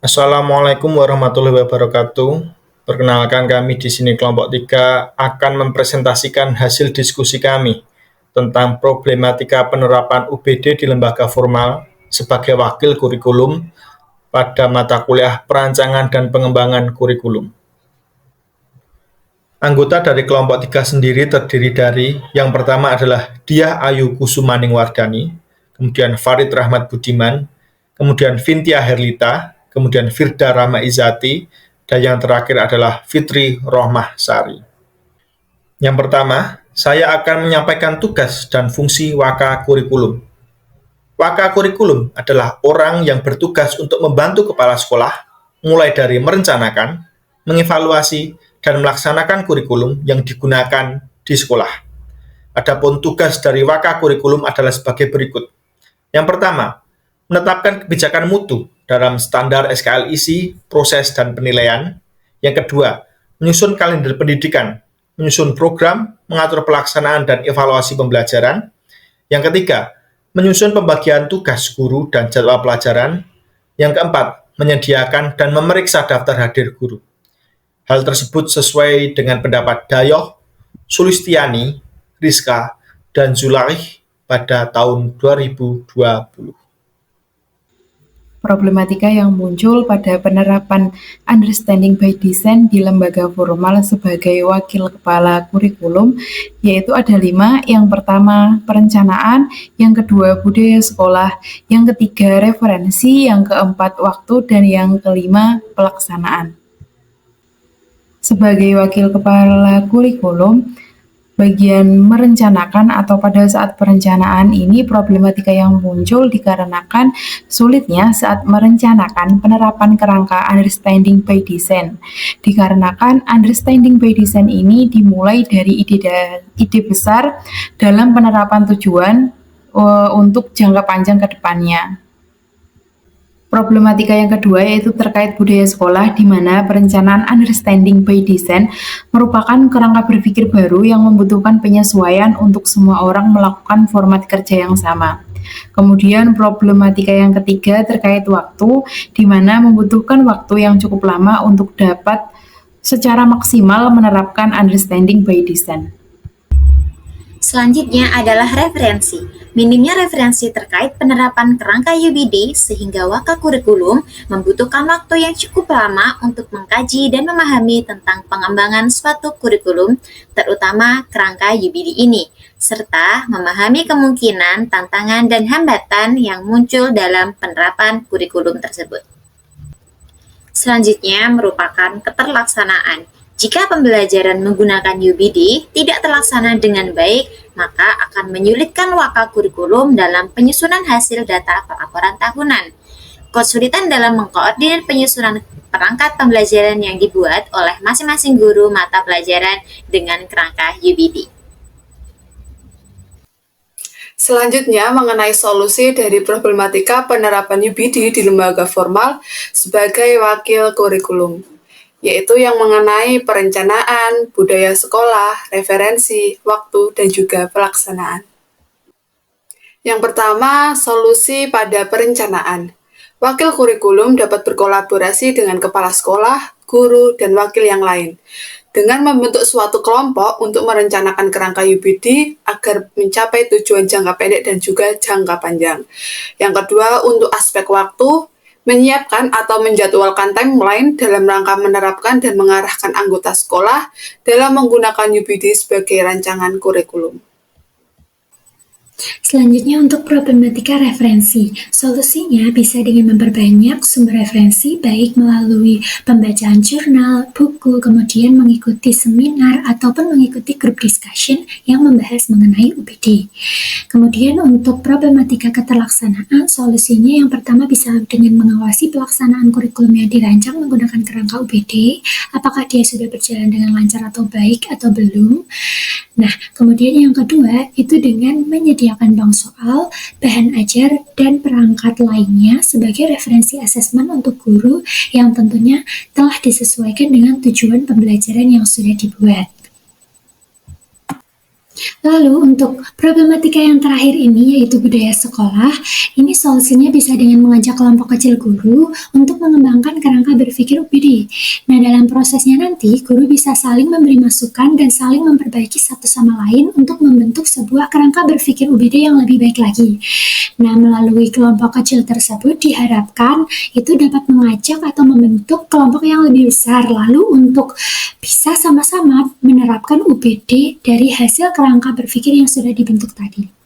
Assalamualaikum warahmatullahi wabarakatuh. Perkenalkan kami di sini kelompok 3 akan mempresentasikan hasil diskusi kami tentang problematika penerapan UBD di lembaga formal sebagai wakil kurikulum pada mata kuliah perancangan dan pengembangan kurikulum. Anggota dari kelompok 3 sendiri terdiri dari yang pertama adalah Diah Ayu Kusumaningwardani, kemudian Farid Rahmat Budiman, kemudian Vintia Herlita, kemudian Firda Rahma Izati, dan yang terakhir adalah Fitri Rohmah Sari. Yang pertama, saya akan menyampaikan tugas dan fungsi Waka Kurikulum. Waka Kurikulum adalah orang yang bertugas untuk membantu kepala sekolah, mulai dari merencanakan, mengevaluasi, dan melaksanakan kurikulum yang digunakan di sekolah. Adapun tugas dari Waka Kurikulum adalah sebagai berikut. Yang pertama, menetapkan kebijakan mutu dalam standar SKL isi, proses, dan penilaian. Yang kedua, menyusun kalender pendidikan, menyusun program, mengatur pelaksanaan dan evaluasi pembelajaran. Yang ketiga, menyusun pembagian tugas guru dan jadwal pelajaran. Yang keempat, menyediakan dan memeriksa daftar hadir guru. Hal tersebut sesuai dengan pendapat Dayoh, Sulistiani, Rizka, dan Zulaih pada tahun 2020. Problematika yang muncul pada penerapan understanding by design di lembaga formal sebagai wakil kepala kurikulum, yaitu ada 5. Yang pertama, perencanaan. Yang kedua, budaya sekolah. Yang ketiga, referensi. Yang keempat, waktu. Dan yang kelima, pelaksanaan. Sebagai wakil kepala kurikulum, bagian merencanakan atau pada saat perencanaan ini problematika yang muncul dikarenakan sulitnya saat merencanakan penerapan kerangka understanding by design. Dikarenakan understanding by design ini dimulai dari ide besar dalam penerapan tujuan untuk jangka panjang ke depannya. Problematika yang kedua yaitu terkait budaya sekolah, di mana perencanaan understanding by design merupakan kerangka berpikir baru yang membutuhkan penyesuaian untuk semua orang melakukan format kerja yang sama. Kemudian problematika yang ketiga terkait waktu, di mana membutuhkan waktu yang cukup lama untuk dapat secara maksimal menerapkan understanding by design. Selanjutnya adalah referensi. Minimnya referensi terkait penerapan kerangka UBD sehingga Waka Kurikulum membutuhkan waktu yang cukup lama untuk mengkaji dan memahami tentang pengembangan suatu kurikulum, terutama kerangka UBD ini, serta memahami kemungkinan, tantangan, dan hambatan yang muncul dalam penerapan kurikulum tersebut. Selanjutnya merupakan keterlaksanaan. Jika pembelajaran menggunakan UBD tidak terlaksana dengan baik, maka akan menyulitkan Waka Kurikulum dalam penyusunan hasil data pelaporan tahunan. Kesulitan dalam mengkoordinir penyusunan perangkat pembelajaran yang dibuat oleh masing-masing guru mata pelajaran dengan kerangka UBD. Selanjutnya mengenai solusi dari problematika penerapan UBD di lembaga formal sebagai wakil kurikulum, yaitu yang mengenai perencanaan, budaya sekolah, referensi, waktu, dan juga pelaksanaan. Yang pertama, solusi pada perencanaan. Wakil kurikulum dapat berkolaborasi dengan kepala sekolah, guru, dan wakil yang lain, dengan membentuk suatu kelompok untuk merencanakan kerangka UBD agar mencapai tujuan jangka pendek dan juga jangka panjang. Yang kedua, untuk aspek waktu, menyiapkan atau menjadwalkan timeline dalam rangka menerapkan dan mengarahkan anggota sekolah dalam menggunakan UBD sebagai rancangan kurikulum. Selanjutnya untuk problematika referensi. Solusinya bisa dengan memperbanyak sumber referensi baik melalui pembacaan jurnal, buku, kemudian mengikuti seminar ataupun mengikuti grup discussion yang membahas mengenai UBD. Kemudian untuk problematika keterlaksanaan, solusinya yang pertama bisa dengan mengawasi pelaksanaan kurikulum yang dirancang menggunakan kerangka UBD, apakah dia sudah berjalan dengan lancar atau baik atau belum. Nah, kemudian yang kedua itu dengan menyediakan bank soal, bahan ajar, dan perangkat lainnya sebagai referensi asesmen untuk guru yang tentunya telah disesuaikan dengan tujuan pembelajaran yang sudah dibuat. Lalu untuk problematika yang terakhir ini yaitu budaya sekolah, ini solusinya bisa dengan mengajak kelompok kecil guru untuk mengembangkan kerangka berpikir UPD. Nah, dalam prosesnya nanti guru bisa saling memberi masukan dan saling memperbaiki satu sama lain untuk membentuk sebuah kerangka berpikir UPD yang lebih baik lagi. Nah, melalui kelompok kecil tersebut diharapkan itu dapat mengajak atau membentuk kelompok yang lebih besar, lalu untuk bisa sama-sama menerapkan UPD dari hasil kerangka berpikir yang sudah dibentuk tadi.